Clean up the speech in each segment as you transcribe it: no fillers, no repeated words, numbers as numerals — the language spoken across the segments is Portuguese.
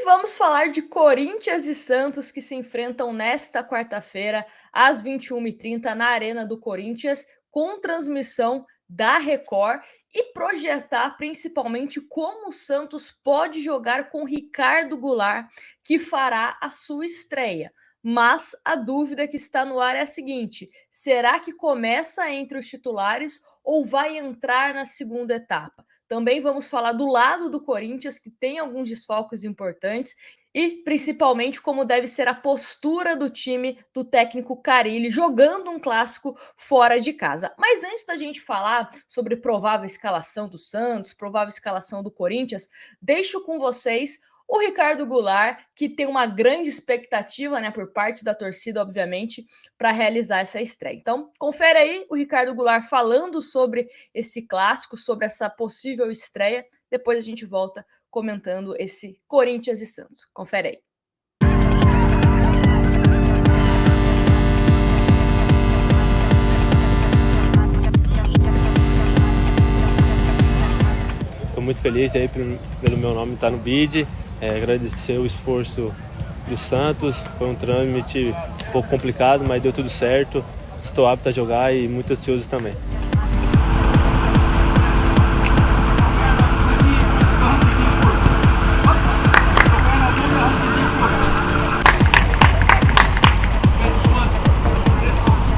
Vamos falar de Corinthians e Santos que se enfrentam nesta quarta-feira, às 21h30, na Arena do Corinthians, com transmissão da Record e projetar principalmente como o Santos pode jogar com Ricardo Goulart, que fará a sua estreia. Mas a dúvida que está no ar é a seguinte: será que começa entre os titulares ou vai entrar na segunda etapa? Também vamos falar do lado do Corinthians, que tem alguns desfalques importantes, e principalmente como deve ser a postura do time do técnico Carille jogando um clássico fora de casa. Mas antes da gente falar sobre provável escalação do Santos, provável escalação do Corinthians, deixo com vocês o Ricardo Goulart, que tem uma grande expectativa, né, por parte da torcida, obviamente, para realizar essa estreia. Então, confere aí o Ricardo Goulart falando sobre esse clássico, sobre essa possível estreia. Depois a gente volta comentando esse Corinthians e Santos. Confere aí. Estou muito feliz aí pelo meu nome estar no bid. Agradecer o esforço do Santos. Foi um trâmite um pouco complicado, mas deu tudo certo. Estou apto a jogar e muito ansioso também.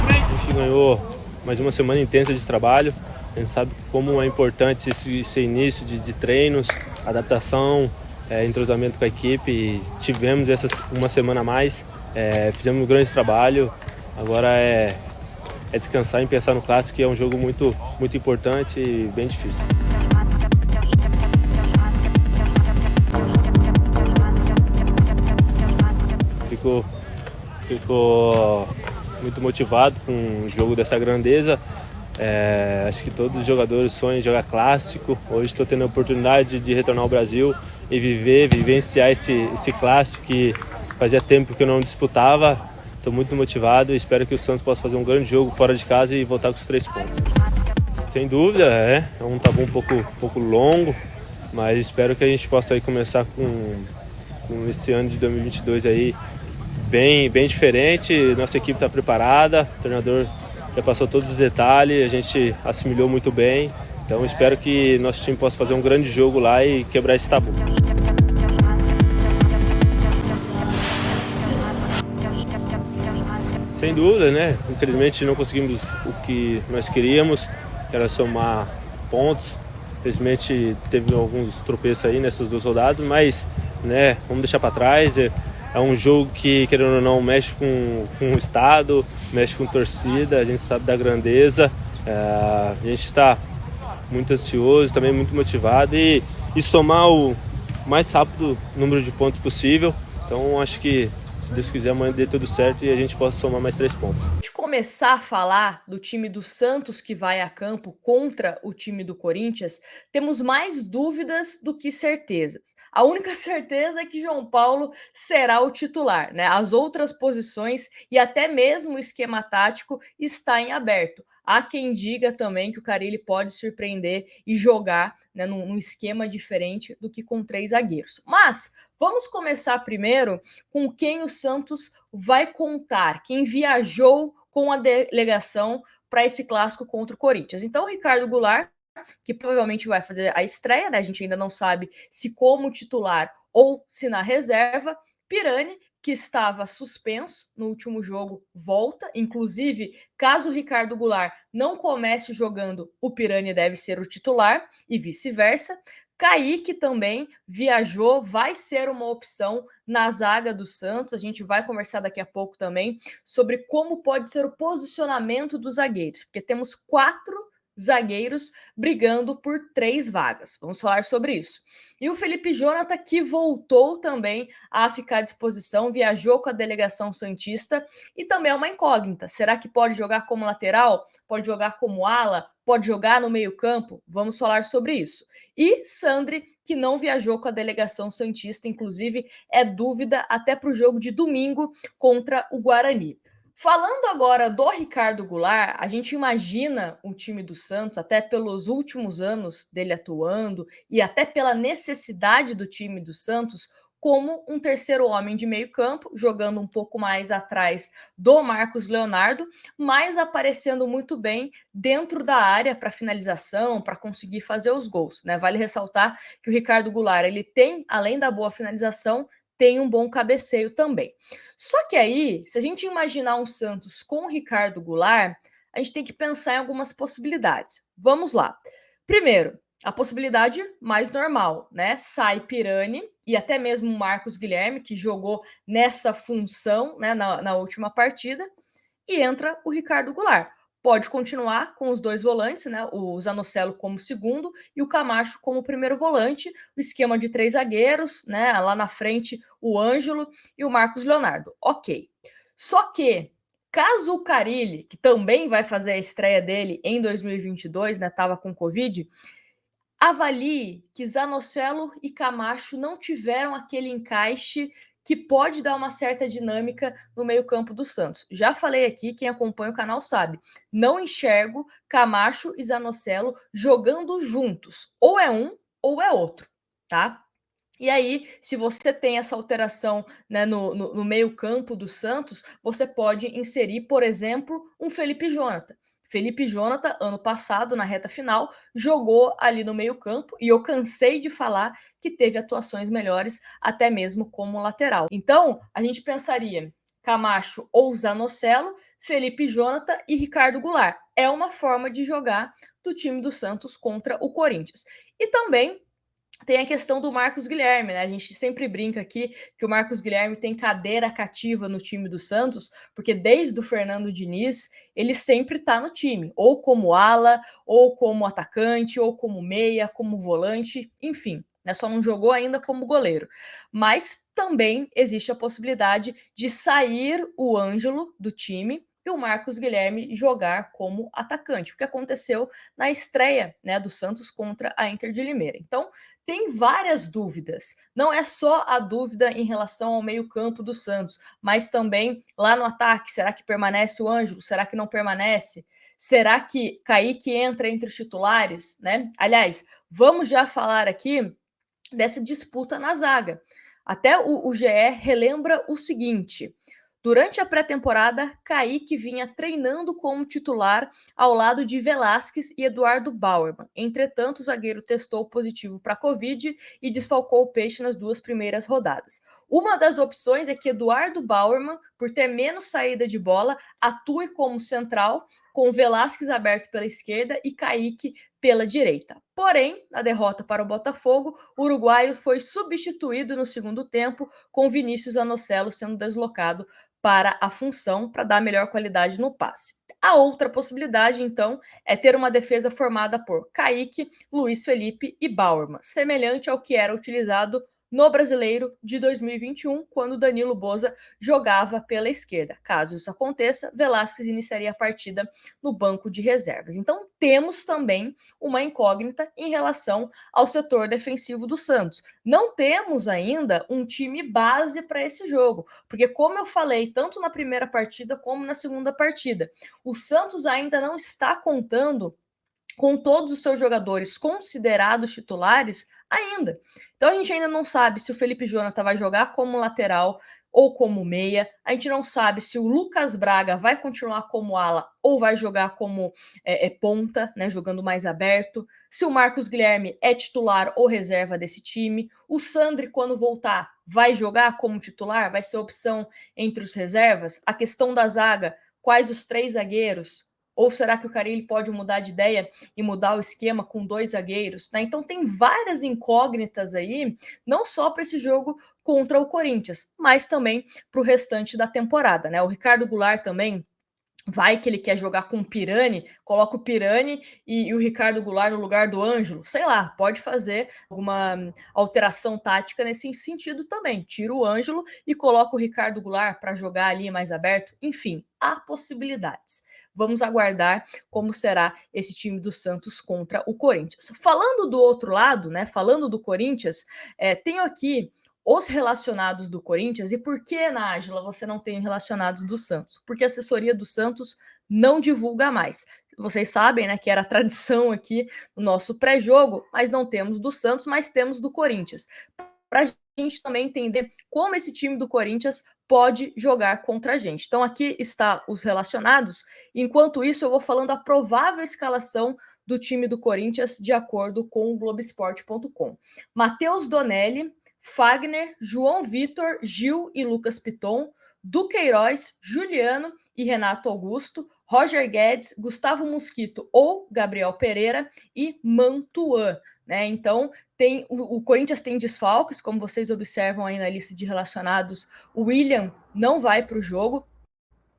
A gente ganhou mais uma semana intensa de trabalho. A gente sabe como é importante esse início de treinos, adaptação, entrosamento com a equipe. E tivemos uma semana a mais, fizemos um grande trabalho. Agora é descansar e pensar no clássico, que é um jogo muito, muito importante e bem difícil. Ficou muito motivado com um jogo dessa grandeza. Acho que todos os jogadores sonham em jogar clássico. Hoje estou tendo a oportunidade de retornar ao Brasil e vivenciar esse clássico que fazia tempo que eu não disputava. Estou muito motivado e espero que o Santos possa fazer um grande jogo fora de casa e voltar com os 3 pontos. Sem dúvida, é um tabu um pouco longo, mas espero que a gente possa aí começar com esse ano de 2022 aí bem diferente. Nossa equipe está preparada, o treinador já passou todos os detalhes, a gente assimilou muito bem. Então espero que nosso time possa fazer um grande jogo lá e quebrar esse tabu. Sem dúvida, né? Infelizmente não conseguimos o que nós queríamos, que era somar pontos. Infelizmente teve alguns tropeços aí nessas 2 rodadas, mas né, vamos deixar para trás. É um jogo que, querendo ou não, mexe com o estado, mexe com torcida, a gente sabe da grandeza. A gente está muito ansioso, também muito motivado e somar o mais rápido número de pontos possível. Então acho que, se Deus quiser, amanhã dê tudo certo e a gente possa somar mais 3 pontos. De começar a falar do time do Santos que vai a campo contra o time do Corinthians, temos mais dúvidas do que certezas. A única certeza é que João Paulo será o titular, né? As outras posições e até mesmo o esquema tático está em aberto. Há quem diga também que o Carille pode surpreender e jogar, né, num esquema diferente do que com 3 zagueiros. Mas vamos começar primeiro com quem o Santos vai contar, quem viajou com a delegação para esse clássico contra o Corinthians. Então, o Ricardo Goulart, que provavelmente vai fazer a estreia, né? A gente ainda não sabe se como titular ou se na reserva. Pirani, que estava suspenso no último jogo, volta. Inclusive, caso o Ricardo Goulart não comece jogando, o Pirani deve ser o titular e vice-versa. Kaique também viajou, vai ser uma opção na zaga do Santos. A gente vai conversar daqui a pouco também sobre como pode ser o posicionamento dos zagueiros, porque temos 4 zagueiros brigando por 3 vagas. Vamos falar sobre isso. E o Felipe Jonathan, que voltou também a ficar à disposição, viajou com a delegação santista e também é uma incógnita. Será que pode jogar como lateral? Pode jogar como ala? Pode jogar no meio-campo? Vamos falar sobre isso. E Sandri, que não viajou com a delegação santista, inclusive é dúvida até para o jogo de domingo contra o Guarani. Falando agora do Ricardo Goulart, a gente imagina o time do Santos, até pelos últimos anos dele atuando e até pela necessidade do time do Santos, como um terceiro homem de meio campo, jogando um pouco mais atrás do Marcos Leonardo, mas aparecendo muito bem dentro da área para finalização, para conseguir fazer os gols, né? Vale ressaltar que o Ricardo Goulart, ele tem, além da boa finalização, tem um bom cabeceio também. Só que aí, se a gente imaginar um Santos com o Ricardo Goulart, a gente tem que pensar em algumas possibilidades. Vamos lá. Primeiro, a possibilidade mais normal, né? Sai Pirani e até mesmo o Marcos Guilherme, que jogou nessa função, né, na última partida, e entra o Ricardo Goulart. Pode continuar com os dois volantes, né? O Zanocelo como segundo e o Camacho como primeiro volante, o esquema de 3 zagueiros, né? Lá na frente o Ângelo e o Marcos Leonardo. Ok. Só que caso o Carille, que também vai fazer a estreia dele em 2022, né? Tava com Covid, avalie que Zanocelo e Camacho não tiveram aquele encaixe que pode dar uma certa dinâmica no meio-campo do Santos. Já falei aqui, quem acompanha o canal sabe, não enxergo Camacho e Zanocelo jogando juntos. Ou é um ou é outro, tá? E aí, se você tem essa alteração, né, no meio-campo do Santos, você pode inserir, por exemplo, um Felipe Jonathan. Felipe Jonathan, ano passado, na reta final, jogou ali no meio-campo e eu cansei de falar que teve atuações melhores, até mesmo como lateral. Então, a gente pensaria Camacho ou Zanocelo, Felipe Jonathan e Ricardo Goulart. É uma forma de jogar do time do Santos contra o Corinthians. E também tem a questão do Marcos Guilherme, né? A gente sempre brinca aqui que o Marcos Guilherme tem cadeira cativa no time do Santos, porque desde o Fernando Diniz, ele sempre está no time, ou como ala, ou como atacante, ou como meia, como volante, enfim, né? Só não jogou ainda como goleiro. Mas também existe a possibilidade de sair o Ângelo do time e o Marcos Guilherme jogar como atacante, o que aconteceu na estreia, né, do Santos contra a Inter de Limeira. Então, tem várias dúvidas. Não é só a dúvida em relação ao meio-campo do Santos, mas também lá no ataque. Será que permanece o Ângelo? Será que não permanece? Será que Kaique entra entre os titulares, né? Aliás, vamos já falar aqui dessa disputa na zaga. Até o GE relembra o seguinte: durante a pré-temporada, Kaique vinha treinando como titular ao lado de Velasquez e Eduardo Bauerman. Entretanto, o zagueiro testou positivo para a Covid e desfalcou o Peixe nas 2 primeiras rodadas. Uma das opções é que Eduardo Bauerman, por ter menos saída de bola, atue como central, com Velasquez aberto pela esquerda e Kaique pela direita. Porém, na derrota para o Botafogo, o uruguaio foi substituído no segundo tempo, com Vinícius Anocelo sendo deslocado para a função, para dar melhor qualidade no passe. A outra possibilidade, então, é ter uma defesa formada por Kaique, Luiz Felipe e Bauerman, semelhante ao que era utilizado no Brasileiro de 2021, quando Danilo Boza jogava pela esquerda. Caso isso aconteça, Velasquez iniciaria a partida no banco de reservas. Então, temos também uma incógnita em relação ao setor defensivo do Santos. Não temos ainda um time base para esse jogo, porque, como eu falei, tanto na primeira partida como na segunda partida, o Santos ainda não está contando com todos os seus jogadores considerados titulares ainda. Então a gente ainda não sabe se o Felipe Jonathan vai jogar como lateral ou como meia. A gente não sabe se o Lucas Braga vai continuar como ala ou vai jogar como ponta, né, jogando mais aberto. Se o Marcos Guilherme é titular ou reserva desse time. O Sandri, quando voltar, vai jogar como titular? Vai ser opção entre os reservas? A questão da zaga, quais os 3 zagueiros? Ou será que o Carille pode mudar de ideia e mudar o esquema com 2 zagueiros? Né? Então tem várias incógnitas aí, não só para esse jogo contra o Corinthians, mas também para o restante da temporada. Né? O Ricardo Goulart também, vai que ele quer jogar com o Pirani, coloca o Pirani e o Ricardo Goulart no lugar do Ângelo, sei lá, pode fazer alguma alteração tática nesse sentido também. Tira o Ângelo e coloca o Ricardo Goulart para jogar ali mais aberto. Enfim, há possibilidades. Vamos aguardar como será esse time do Santos contra o Corinthians. Falando do outro lado, né? Falando do Corinthians, tenho aqui os relacionados do Corinthians. E por que, Nájila, você não tem relacionados do Santos? Porque a assessoria do Santos não divulga mais. Vocês sabem, né, que era tradição aqui no nosso pré-jogo, mas não temos do Santos, mas temos do Corinthians. Para gente também entender como esse time do Corinthians pode jogar contra a gente. Então aqui está os relacionados. Enquanto isso, eu vou falando a provável escalação do time do Corinthians de acordo com o Globoesporte.com. Matheus Donelli, Fagner, João Vitor, Gil e Lucas Piton, Duqueiroz, Juliano e Renato Augusto, Roger Guedes, Gustavo Mosquito ou Gabriel Pereira e Mantuan. Né? Então, o Corinthians tem desfalques, como vocês observam aí na lista de relacionados, o William não vai para o jogo,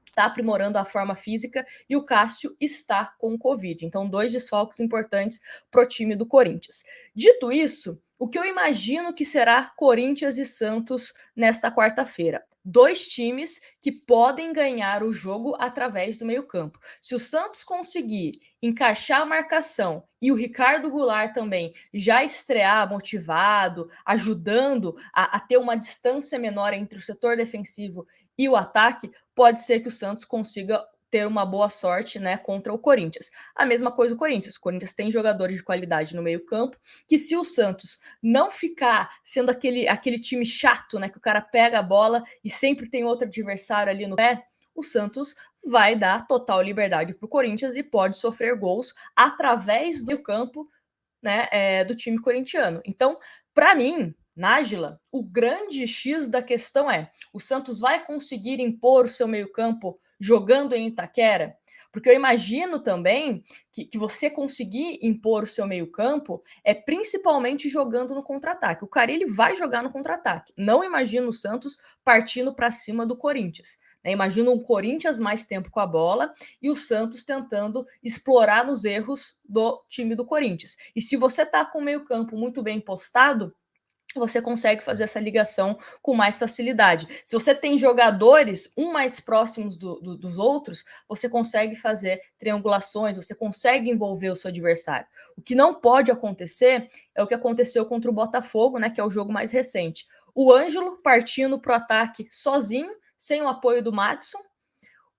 está aprimorando a forma física, e o Cássio está com Covid. Então, 2 desfalques importantes para o time do Corinthians. Dito isso, o que eu imagino que será Corinthians e Santos nesta quarta-feira? 2 times que podem ganhar o jogo através do meio-campo. Se o Santos conseguir encaixar a marcação e o Ricardo Goulart também já estrear motivado, ajudando a ter uma distância menor entre o setor defensivo e o ataque, pode ser que o Santos consiga ter uma boa sorte, né, contra o Corinthians. A mesma coisa o Corinthians. O Corinthians tem jogadores de qualidade no meio-campo, que se o Santos não ficar sendo aquele time chato, né, que o cara pega a bola e sempre tem outro adversário ali no pé, o Santos vai dar total liberdade para o Corinthians e pode sofrer gols através do meio-campo, né, do time corintiano. Então, para mim, Nájila, o grande X da questão é: o Santos vai conseguir impor o seu meio-campo jogando em Itaquera? Porque eu imagino também que você conseguir impor o seu meio-campo é principalmente jogando no contra-ataque. O Carille vai jogar no contra-ataque. Não imagino o Santos partindo para cima do Corinthians. Né? Imagino um Corinthians mais tempo com a bola e o Santos tentando explorar nos erros do time do Corinthians. E se você está com o meio-campo muito bem postado, você consegue fazer essa ligação com mais facilidade. Se você tem jogadores mais próximos dos outros, você consegue fazer triangulações, você consegue envolver o seu adversário. O que não pode acontecer é o que aconteceu contra o Botafogo, né, que é o jogo mais recente. O Ângelo partindo para o ataque sozinho, sem o apoio do Madison.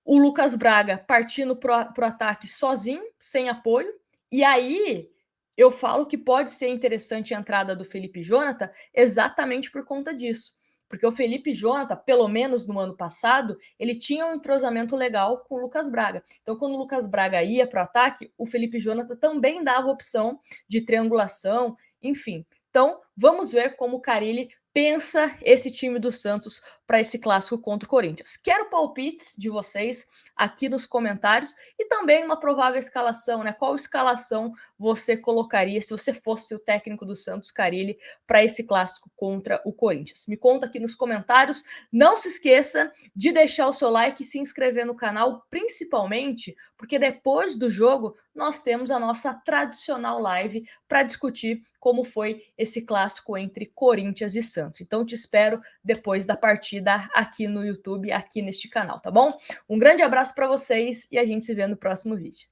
O Lucas Braga partindo para o ataque sozinho, sem apoio. E aí eu falo que pode ser interessante a entrada do Felipe Jonathan exatamente por conta disso. Porque o Felipe Jonathan, pelo menos no ano passado, ele tinha um entrosamento legal com o Lucas Braga. Então, quando o Lucas Braga ia para o ataque, o Felipe Jonathan também dava opção de triangulação, enfim. Então, vamos ver como o Carille pensa esse time do Santos para esse clássico contra o Corinthians. Quero palpites de vocês aqui nos comentários e também uma provável escalação, né? Qual escalação você colocaria se você fosse o técnico do Santos, Carille, para esse clássico contra o Corinthians? Me conta aqui nos comentários. Não se esqueça de deixar o seu like e se inscrever no canal, principalmente porque depois do jogo nós temos a nossa tradicional live para discutir como foi esse clássico entre Corinthians e Santos. Então te espero depois da partida aqui no YouTube, aqui neste canal, tá bom? Um grande abraço para vocês e a gente se vê no próximo vídeo.